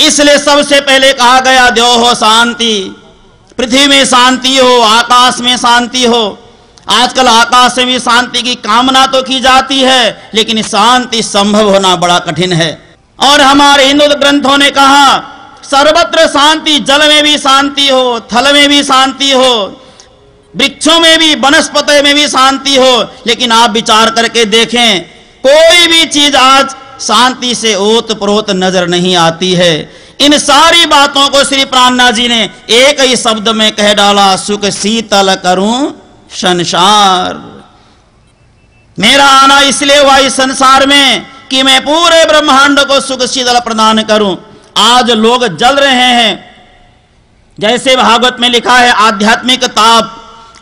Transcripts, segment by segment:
इसलिए सबसे पहले कहा गया द्यो हो शांति, पृथ्वी में शांति हो, आकाश में शांति हो। आजकल आकाश में भी शांति की कामना तो की जाती है, लेकिन शांति संभव होना बड़ा कठिन है। और हमारे हिंदू ग्रंथों ने कहा सर्वत्र शांति, जल में भी शांति हो, थल में भी शांति हो, वृक्षों में भी, वनस्पति में भी शांति हो। लेकिन आप विचार करके देखें, कोई भी चीज आज शांति से ओतप्रोत नजर नहीं आती है। इन सारी बातों को श्री प्राणनाथ जी ने एक ही शब्द में कह डाला, सुख शीतल करूं संसार। मेरा आना इसलिए हुआ इस संसार में कि मैं पूरे ब्रह्मांड को सुख शीतल प्रदान करूं। आज लोग जल रहे हैं, जैसे भागवत में लिखा है, आध्यात्मिक ताप,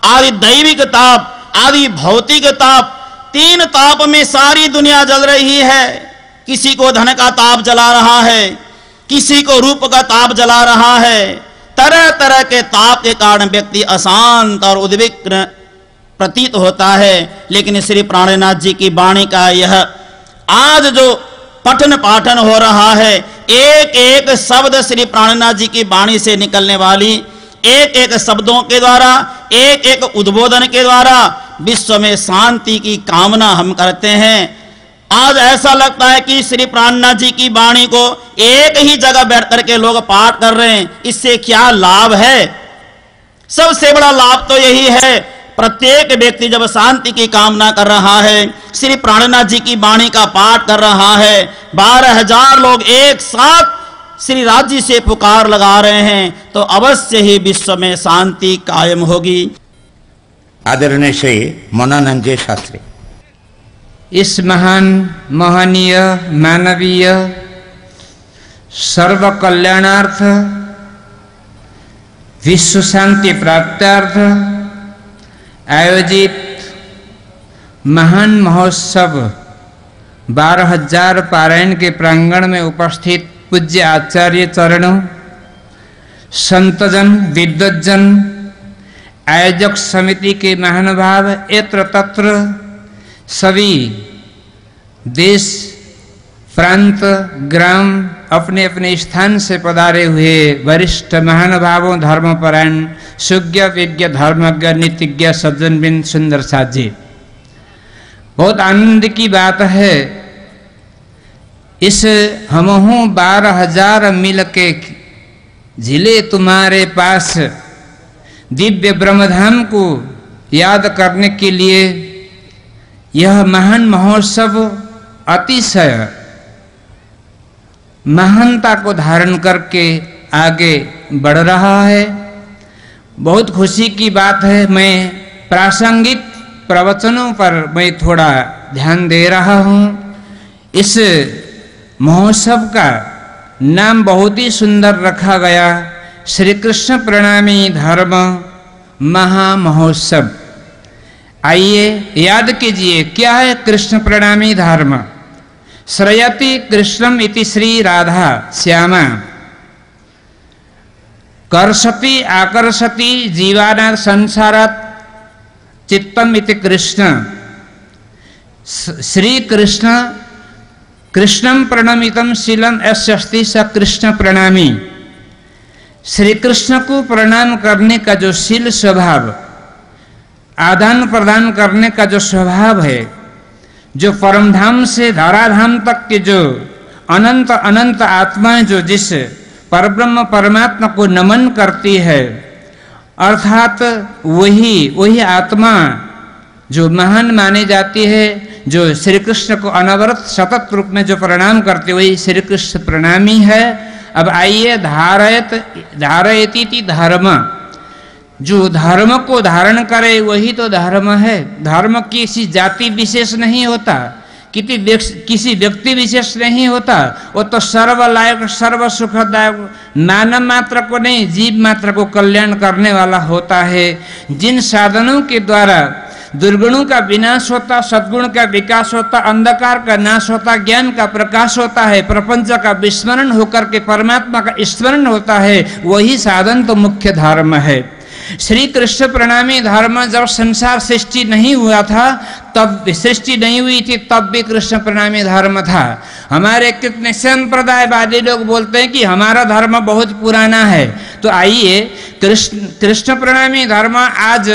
आदि दैविक ताप, आदि भौतिक ताप। तीन ताप में सारी दुनिया जल रही है। किसी को धन का ताप जला रहा है, किसी को रूप का ताप जला रहा है। तरह तरह के ताप के कारण व्यक्ति अशांत और उद्विग्न प्रतीत होता है। लेकिन श्री प्राणनाथ जी की वाणी का यह आज जो पठन पाठन हो रहा है, एक एक शब्द श्री प्राणनाथ जी की वाणी से निकलने वाली एक एक शब्दों के द्वारा, एक एक उद्बोधन के द्वारा विश्व में शांति की कामना हम करते हैं। आज ऐसा लगता है कि श्री प्राणनाथ जी की वाणी को एक ही जगह बैठ करके लोग पाठ कर रहे हैं। इससे क्या लाभ है? सबसे बड़ा लाभ तो यही है, प्रत्येक व्यक्ति जब शांति की कामना कर रहा है, श्री प्राणनाथ जी की वाणी का पाठ कर रहा है, 12,000 लोग एक साथ श्री राज्य से पुकार लगा रहे हैं, तो अवश्य ही विश्व में शांति कायम होगी। आदरणीय श्री मनोनंद जी शास्त्री, इस महान महनीय मानवीय सर्व कल्याणार्थ विश्व शांति प्राप्त्यार्थ आयोजित महान महोत्सव 12,000 पारायण के प्रांगण में उपस्थित पूज्य आचार्य चरणों, संतजन, विद्वज्जन, आयोजक समिति के महानुभाव, यत्र तत्र सभी देश, प्रांत, ग्राम, अपने अपने स्थान से पधारे हुए वरिष्ठ महानुभावों, धर्मपरायण, सुज्ञ, विज्ञ, धर्मज्ञ, नीतिज्ञ, सज्जनबिन, सुंदर साथ जी, बहुत आनंद की बात है। इस हमहू 12,000 मिल के जिले तुम्हारे पास दिव्य ब्रह्मधाम को याद करने के लिए यह महान महोत्सव अतिशय महानता को धारण करके आगे बढ़ रहा है। बहुत खुशी की बात है। मैं प्रासंगिक प्रवचनों पर मैं थोड़ा ध्यान दे रहा हूँ। इस महोत्सव का नाम बहुत ही सुंदर रखा गया, श्री कृष्ण प्रणामी धर्म महामहोत्सव। आइए याद कीजिए, क्या है कृष्ण प्रणामी धर्म? श्रयति कृष्णम इति श्री राधा श्यामा, कर्षति आकर्षति जीवाना संसारात् चित्तम इति कृष्ण। श्री कृष्ण कृष्णम प्रणमितम शीलम यस्यस्ति स कृष्ण प्रणामी। श्री कृष्ण को प्रणाम करने का जो शील स्वभाव, आदान प्रदान करने का जो स्वभाव है, जो परमधाम से धराधाम तक के जो अनंत अनंत आत्माएं जो जिस परब्रह्म परमात्मा को नमन करती है, अर्थात वही आत्मा जो महान मानी जाती है, जो श्री कृष्ण को अनवरत सतत रूप में जो प्रणाम करते, वही श्री कृष्ण प्रणामी है। अब आइए धारयति धर्म, जो धर्म को धारण करे वही तो धर्म है। धर्म किसी जाति विशेष नहीं होता, किसी व्यक्ति विशेष नहीं होता, वो तो सर्वलायक सर्व सुखदायक मानव मात्र को नहीं, जीव मात्र को कल्याण करने वाला होता है। जिन साधनों के द्वारा दुर्गुणों का विनाश होता, सद्गुण का विकास होता, अंधकार का नाश होता, ज्ञान का प्रकाश होता है, प्रपंच का विस्मरण होकर के परमात्मा का स्मरण होता है, वही साधन तो मुख्य धर्म है। श्री कृष्ण प्रणामी धर्म जब संसार सृष्टि नहीं हुआ था, तब सृष्टि नहीं हुई थी, तब भी कृष्ण प्रणामी धर्म था। हमारे कितने संप्रदायवादी लोग बोलते हैं कि हमारा धर्म बहुत पुराना है। तो आइए, कृष्ण प्रणामी धर्म आज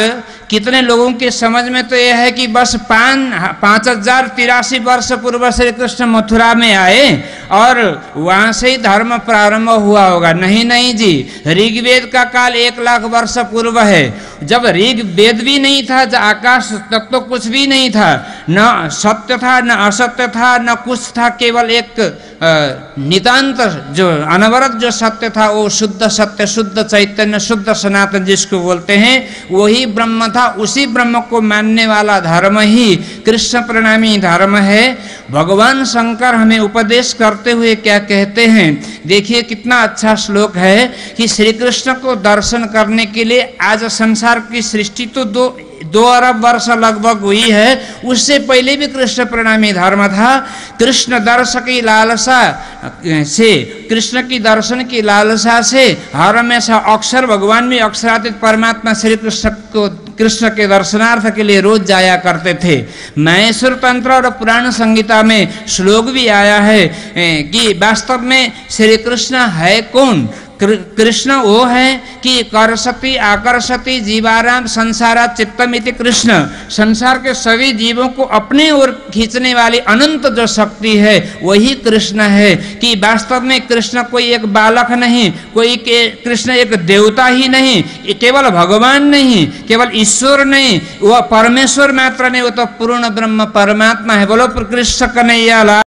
कितने लोगों के समझ में तो यह है कि बस 5083 वर्ष पूर्व श्री कृष्ण मथुरा में आए और वहां से ही धर्म प्रारंभ हुआ होगा। नहीं नहीं जी, ऋग्वेद का काल 1 लाख वर्ष पूर्व है। जब ऋग्वेद भी नहीं था, जब आकाश तक तो कुछ भी नहीं था, न सत्य था न असत्य था न कुछ था, केवल एक नितांत जो अनवरत जो सत्य था वो शुद्ध सत्य, शुद्ध चैतन्य, शुद्ध सनातन जिसको बोलते हैं, वही ब्रह्म था। उसी ब्रह्म को मानने वाला धर्म ही कृष्ण प्रणामी धर्म है। भगवान शंकर हमें उपदेश करते हुए क्या कहते हैं, देखिए कितना अच्छा श्लोक है कि श्री कृष्ण को दर्शन करने के लिए आज संसार की सृष्टि तो 2 अरब वर्ष लगभग हुई है, उससे पहले भी कृष्ण प्रणामी धर्म था। कृष्ण दर्शन की लालसा से, कृष्ण की दर्शन की लालसा से हर हमेशा अक्षर भगवान में अक्षरातीत परमात्मा श्री कृष्ण के दर्शनार्थ के लिए रोज जाया करते थे। महेश्वर तंत्र और पुराण संहिता में श्लोक भी आया है कि वास्तव में श्री कृष्ण है कौन। कृष्ण वो है कि करसति आकर्षति जीवाराम संसारा चित्तमिति कृष्ण, संसार के सभी जीवों को अपने ओर खींचने वाली अनंत जो शक्ति है वही कृष्ण है। कि वास्तव में कृष्ण कोई एक बालक नहीं, कृष्ण एक देवता ही नहीं, केवल भगवान नहीं, केवल ईश्वर नहीं, वह परमेश्वर मात्र नहीं, वो तो पूर्ण ब्रह्म परमात्मा है। बोलो कृष्ण कन्हैया लाल।